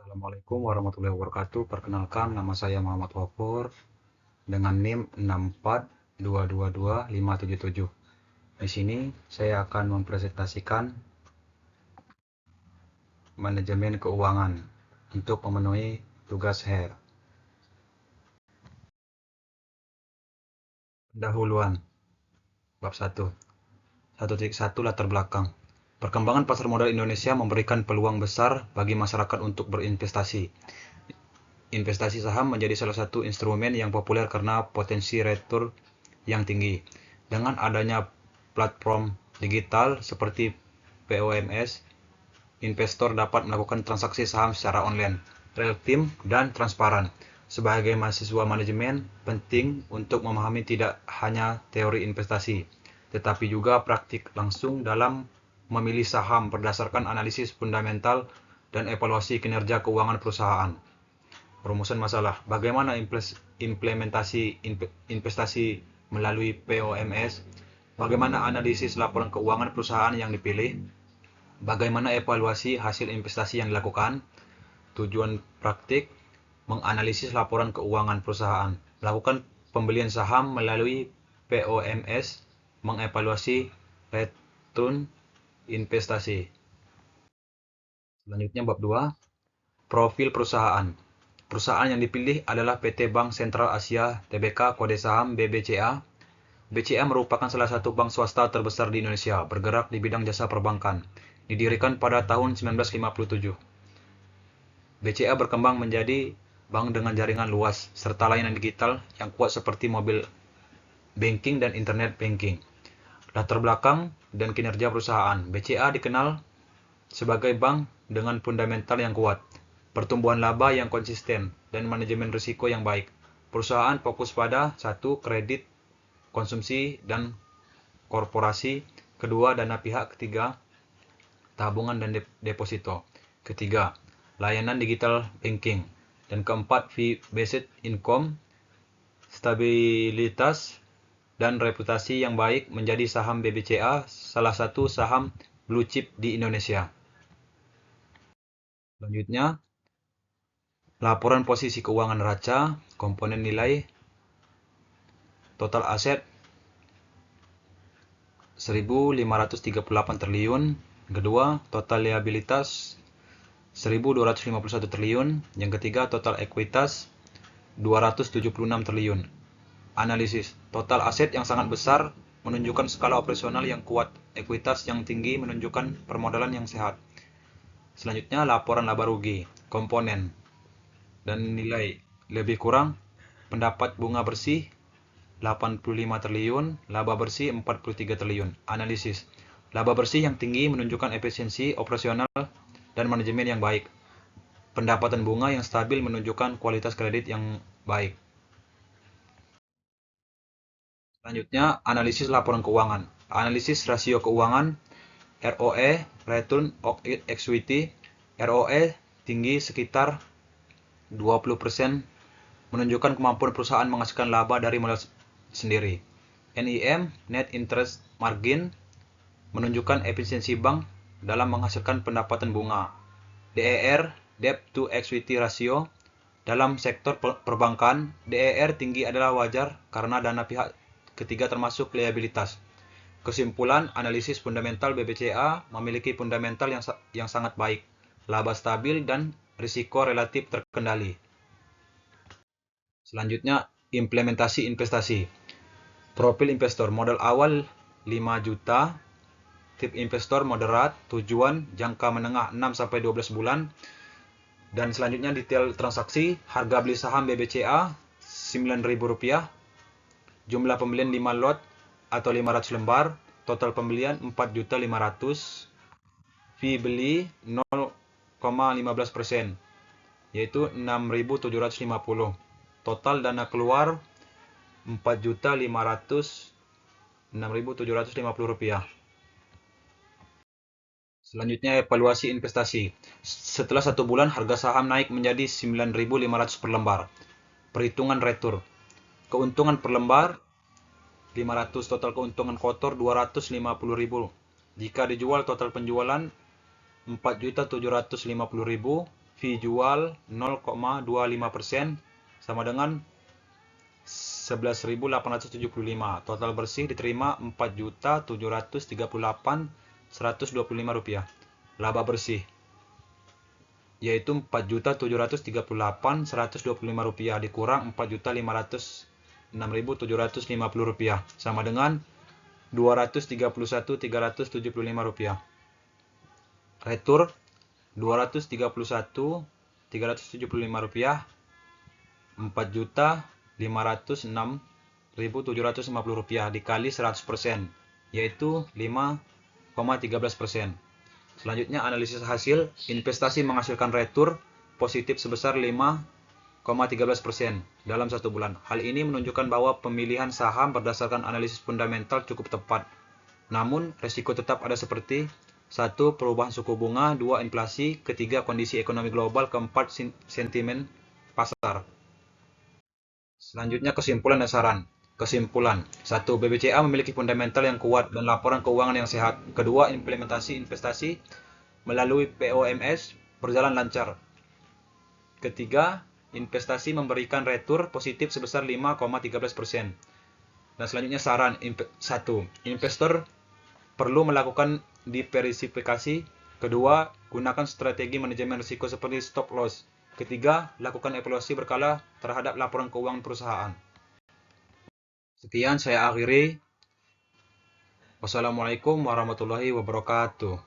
Assalamualaikum warahmatullahi wabarakatuh. Perkenalkan, nama saya Muhammad Wafur dengan NIM 642222577. Di sini saya akan mempresentasikan manajemen keuangan untuk memenuhi tugas HER. Pendahuluan bab 1. 1.1 Latar belakang. Perkembangan pasar modal Indonesia memberikan peluang besar bagi masyarakat untuk berinvestasi. Investasi saham menjadi salah satu instrumen yang populer karena potensi return yang tinggi. Dengan adanya platform digital seperti POMS, investor dapat melakukan transaksi saham secara online, real time, dan transparan. Sebagai mahasiswa manajemen, penting untuk memahami tidak hanya teori investasi, tetapi juga praktik langsung dalam memilih saham berdasarkan analisis fundamental dan evaluasi kinerja keuangan perusahaan. Perumusan masalah, bagaimana implementasi investasi melalui POMS, bagaimana analisis laporan keuangan perusahaan yang dipilih, bagaimana evaluasi hasil investasi yang dilakukan, tujuan praktik, menganalisis laporan keuangan perusahaan, melakukan pembelian saham melalui POMS, mengevaluasi return investasi. Selanjutnya bab 2, profil perusahaan. Perusahaan yang dipilih adalah PT Bank Sentral Asia Tbk kode saham BBCA. BCA merupakan salah satu bank swasta terbesar di Indonesia, bergerak di bidang jasa perbankan. Didirikan pada tahun 1957. BCA berkembang menjadi bank dengan jaringan luas, serta layanan digital yang kuat seperti mobile banking dan internet banking. Latar belakang dan kinerja perusahaan. BCA dikenal sebagai bank dengan fundamental yang kuat, pertumbuhan laba yang konsisten, dan manajemen risiko yang baik. Perusahaan fokus pada 1. Kredit, konsumsi, dan korporasi. Kedua, dana pihak. Ketiga, tabungan dan deposito. Ketiga, layanan digital banking. Dan keempat, fee-based income, stabilitas, dan reputasi yang baik menjadi saham BBCA salah satu saham blue chip di Indonesia. Selanjutnya, laporan posisi keuangan neraca, komponen nilai, total aset 1.538 triliun. Kedua, total liabilitas 1.251 triliun. Yang ketiga, total ekuitas 276 triliun. Analisis, total aset yang sangat besar menunjukkan skala operasional yang kuat, ekuitas yang tinggi menunjukkan permodalan yang sehat. Selanjutnya, laporan laba rugi, komponen dan nilai lebih kurang, pendapat bunga bersih 85 triliun, laba bersih 43 triliun. Analisis, laba bersih yang tinggi menunjukkan efisiensi operasional dan manajemen yang baik. Pendapatan bunga yang stabil menunjukkan kualitas kredit yang baik. Selanjutnya, analisis laporan keuangan. Analisis rasio keuangan, ROE, Return on Equity. ROE tinggi sekitar 20%, menunjukkan kemampuan perusahaan menghasilkan laba dari modal sendiri. NIM, Net Interest Margin, menunjukkan efisiensi bank dalam menghasilkan pendapatan bunga. DER, Debt to Equity Ratio, dalam sektor perbankan, DER tinggi adalah wajar karena dana pihak ketiga termasuk liabilitas. Kesimpulan, analisis fundamental BBCA memiliki fundamental yang sangat baik, laba stabil, dan risiko relatif terkendali. Selanjutnya, implementasi investasi. Profil investor, modal awal 5 juta, tip investor moderat, tujuan jangka menengah 6-12 bulan. Dan selanjutnya detail transaksi, harga beli saham BBCA Rp9.000, jumlah pembelian 5 lot atau 500 lembar, total pembelian 4.500.000, fee beli 0,15%, yaitu 6.750. Total dana keluar 4.500.6.750 rupiah. Selanjutnya, evaluasi investasi. Setelah 1 bulan, harga saham naik menjadi 9.500 per lembar. Perhitungan retur. Keuntungan per lembar 500, total keuntungan kotor 250.000. Jika dijual, total penjualan 4.750.000, fee jual 0,25% sama dengan 11.875. Total bersih diterima 4.738.125 rupiah. Laba bersih yaitu 4.738.125 rupiah dikurang 4.506.750 rupiah sama dengan 231.375 rupiah. Retur 231.375 rupiah 4.506.750 rupiah dikali 100% yaitu 5,13%. Selanjutnya analisis hasil. Investasi menghasilkan retur positif sebesar 5,13% dalam 1 bulan. Hal ini menunjukkan bahwa pemilihan saham berdasarkan analisis fundamental cukup tepat. Namun, resiko tetap ada seperti 1. Perubahan suku bunga, 2. Inflasi, ketiga kondisi ekonomi global, keempat sentimen pasar. Selanjutnya kesimpulan dan saran. Kesimpulan 1. BBCA memiliki fundamental yang kuat dan laporan keuangan yang sehat. Kedua, implementasi investasi melalui POMS berjalan lancar. Ketiga, investasi memberikan retur positif sebesar 5,13%. Dan selanjutnya saran 1. Investor perlu melakukan diversifikasi. Kedua, gunakan strategi manajemen risiko seperti stop loss. Ketiga, lakukan evaluasi berkala terhadap laporan keuangan perusahaan. Sekian saya akhiri. Wassalamualaikum warahmatullahi wabarakatuh.